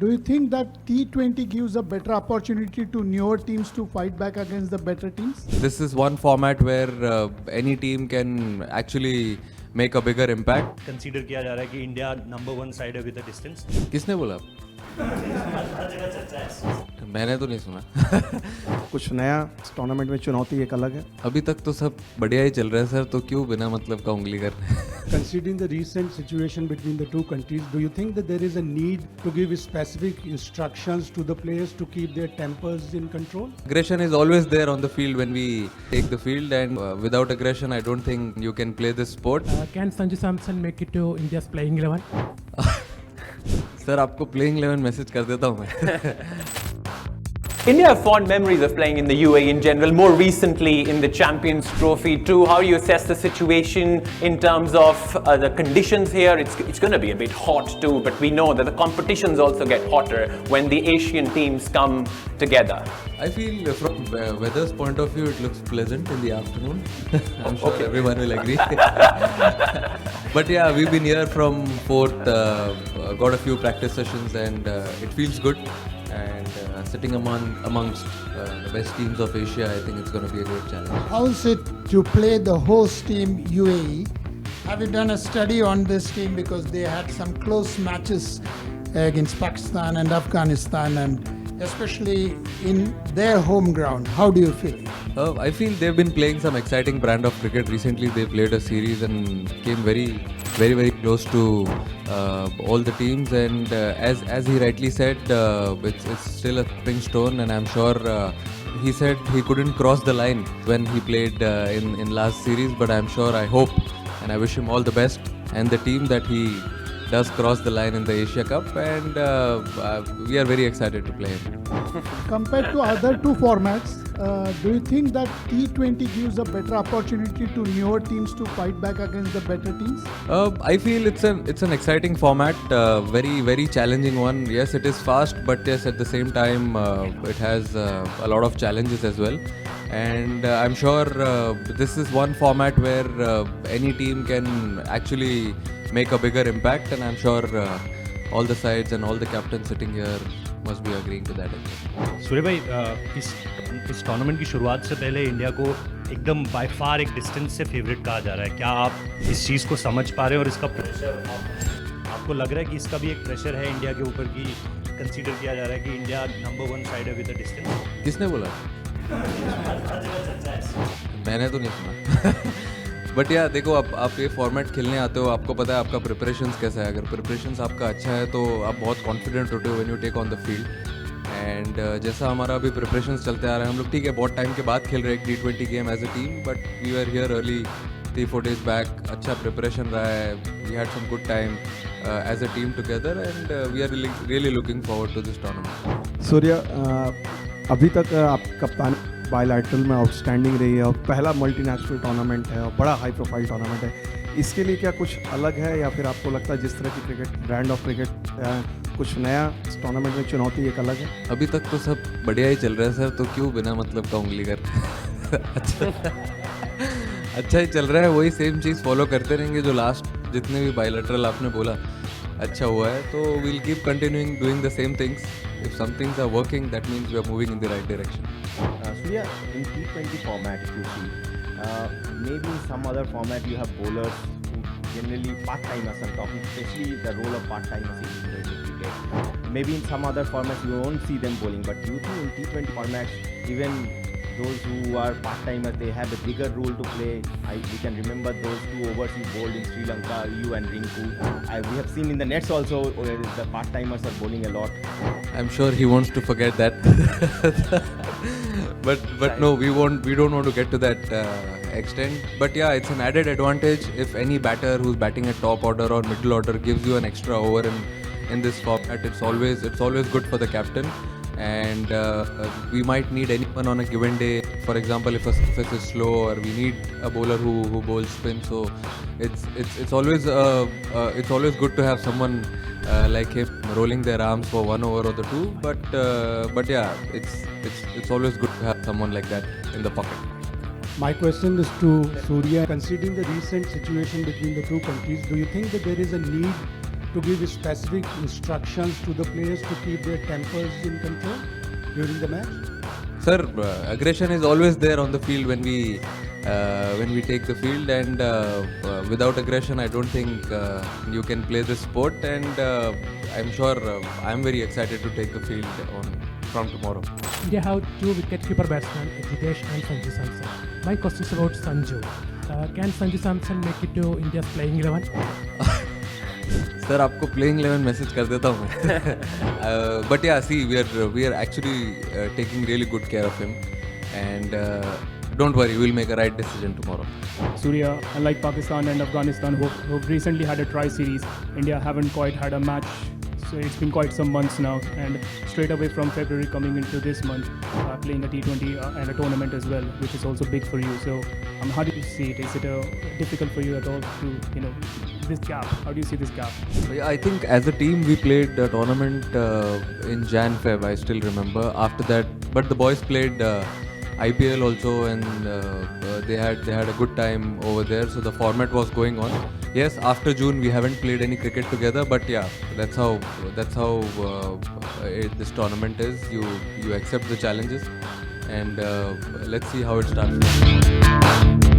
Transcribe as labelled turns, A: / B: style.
A: Do you think that T20 gives a better opportunity to newer teams to fight back against the better teams?
B: This is one format where any team can actually make a bigger impact.
C: Consider किया जा रहा है कि India number 1 side है with the distance.
B: किसने बोला?
C: हर जगह चर्चा है.
B: मैंने तो नहीं सुना.
D: कुछ नया इस टूर्नामेंट में चुनौती एक अलग है.
B: अभी तक तो सब बढ़िया ही चल रहा है सर, तो क्यों बिना मतलब का उंगली कर रहे हैं?
A: Considering the recent situation between the two countries, do you think that there is a need to give specific instructions to the players to keep their tempers in control?
B: Aggression is always there on the field when we take the field, and without aggression I don't think you can play this sport.
E: Can Sanju Samson make it to India's playing 11?
B: Sir आपको playing 11 message कर देता हूँ मैं.
F: India have fond memories of playing in the UAE in general, more recently in the Champions Trophy too. How do you assess the situation in terms of the conditions here? It's going to be a bit hot too, but we know that the competitions also get hotter when the Asian teams come together.
B: I feel from weather's point of view it looks pleasant in the afternoon. I'm sure everyone will agree. But yeah, we've been here from 4th, got a few practice sessions, and it feels good. And sitting amongst the best teams of Asia, I think it's going to be a great challenge.
A: How is it to play the host team UAE? Have you done a study on this team because they had some close matches against Pakistan and Afghanistan, and especially in their home ground? How do you feel?
B: I feel they've been playing some exciting brand of cricket. Recently they played a series and came very close to all the teams, and as he rightly said, it's still a stepping stone, and I'm sure he said he couldn't cross the line when he played in last series, but I'm sure, I hope and I wish him all the best and the team that he does cross the line in the Asia Cup, and we are very excited to play him.
A: Compared to other two formats, do you think that T20 gives a better opportunity to newer teams to fight back against the better teams?
B: I feel it's an exciting format, very challenging one. Yes, it is fast, but yes, at the same time, it has a lot of challenges as well. And I'm sure this is one format where any team can actually make a bigger impact, and I'm sure all the sides and all the captains sitting here must be agreeing to that as well.
C: सूर्य भाई, इस tournament की शुरुआत से पहले India को एकदम by far एक distance से फेवरेट कहा जा रहा है. क्या आप इस चीज़ को समझ पा रहे हैं, और इसका प्रेशर आपको लग रहा है कि इसका भी एक प्रेशर है इंडिया के ऊपर, कि कंसीडर किया जा रहा है कि इंडिया नंबर 1 साइड है विद द डिस्टेंस?
B: किसने बोला?
C: हर जगह चर्चा है.
B: मैंने तो नहीं सुना. बट यार देखो, आप ये फॉर्मेट खेलने आते हो, आपको पता है आपका प्रिपरेशंस कैसा है. अगर प्रिपरेशंस आपका अच्छा है तो आप बहुत कॉन्फिडेंट होते हो when you take on the field. And जैसा हमारा अभी प्रिपरेशंस चलते आ रहे हैं, हम लोग ठीक है बहुत टाइम के बाद खेल रहे हैं T20 game as a team, but we are here early 3-4 days back. अच्छा प्रिपरेशन रहा है, we had some good time as a team together, and we are really looking forward to this tournament.
D: Surya, अभी तक आप कप्तान bilateral में outstanding रही है, और पहला मल्टीनेशनल टूर्नामेंट है और बड़ा हाई प्रोफाइल टूर्नामेंट है. इसके लिए क्या कुछ अलग है, या फिर आपको लगता है जिस तरह की क्रिकेट ब्रांड ऑफ क्रिकेट कुछ नया इस टूर्नामेंट में चुनौती एक अलग है?
B: अभी तक तो सब बढ़िया ही चल रहा है सर, तो क्यों बिना मतलब का उंगली कर रहे हैं? अच्छा ही चल रहा है, वही सेम चीज़ फॉलो करते रहेंगे जो लास्ट जितने भी बायलैटरल आपने बोला अच्छा हुआ है, तो we'll keep continuing doing the same things. If some things are working, that means we are moving in the right direction.
G: Surya, in T20 format, if you see, maybe in some other format you have bowlers who generally part-timers. I'm talking especially the role of part-timers in T20 cricket. Maybe in some other formats you won't see them bowling, but do you think in T20 formats, even those who are part-timers, they have a bigger role to play? We can remember those 2 overs you bowled in Sri Lanka, you and Rinku. We have seen in the nets also, the part-timers are bowling a lot.
B: I'm sure he wants to forget that. but no, we don't want to get to that extent. But yeah, it's an added advantage if any batter who's batting at top order or middle order gives you an extra over in this format. It's always good for the captain. And we might need anyone on a given day. For example, if a surface is slow, or we need a bowler who bowls spin, so it's always good to have someone like him rolling their arms for 1 over or the 2. But yeah, it's always good to have someone like that in the pocket.
A: My question is to Surya. Considering the recent situation between the two countries, do you think that there is a need
H: to give specific instructions to the players to keep their tempers in control during the match?
B: Sir, aggression is always there on the field when we take the field, and without aggression, I don't think you can play this sport. And I'm sure I'm very excited to take the field from tomorrow.
E: India have two wicketkeeper batsmen, Jitesh and Sanju Samson. My question is about Sanju. Can Sanju Samson make it to India's playing 11?
B: Sir, आपको playing 11 message कर देता हूँ मैं. But yeah, see, we are actually taking really good care of him, and don't worry, we'll make a right decision tomorrow.
I: Surya, unlike Pakistan and Afghanistan, who've recently had a tri-series, India haven't quite had a match. So it's been quite some months now, and straight away from February coming into this month, playing a T20 and a tournament as well, which is also big for you. So how do you see it? Is it difficult for you at all to, this gap? How do you see this gap?
B: Yeah, I think as a team we played a tournament in Jan-Feb, I still remember. After that, but the boys played IPL also, and they had a good time over there. So the format was going on. Yes, after June we haven't played any cricket together, but yeah, that's how this tournament is. You accept the challenges, and let's see how it starts.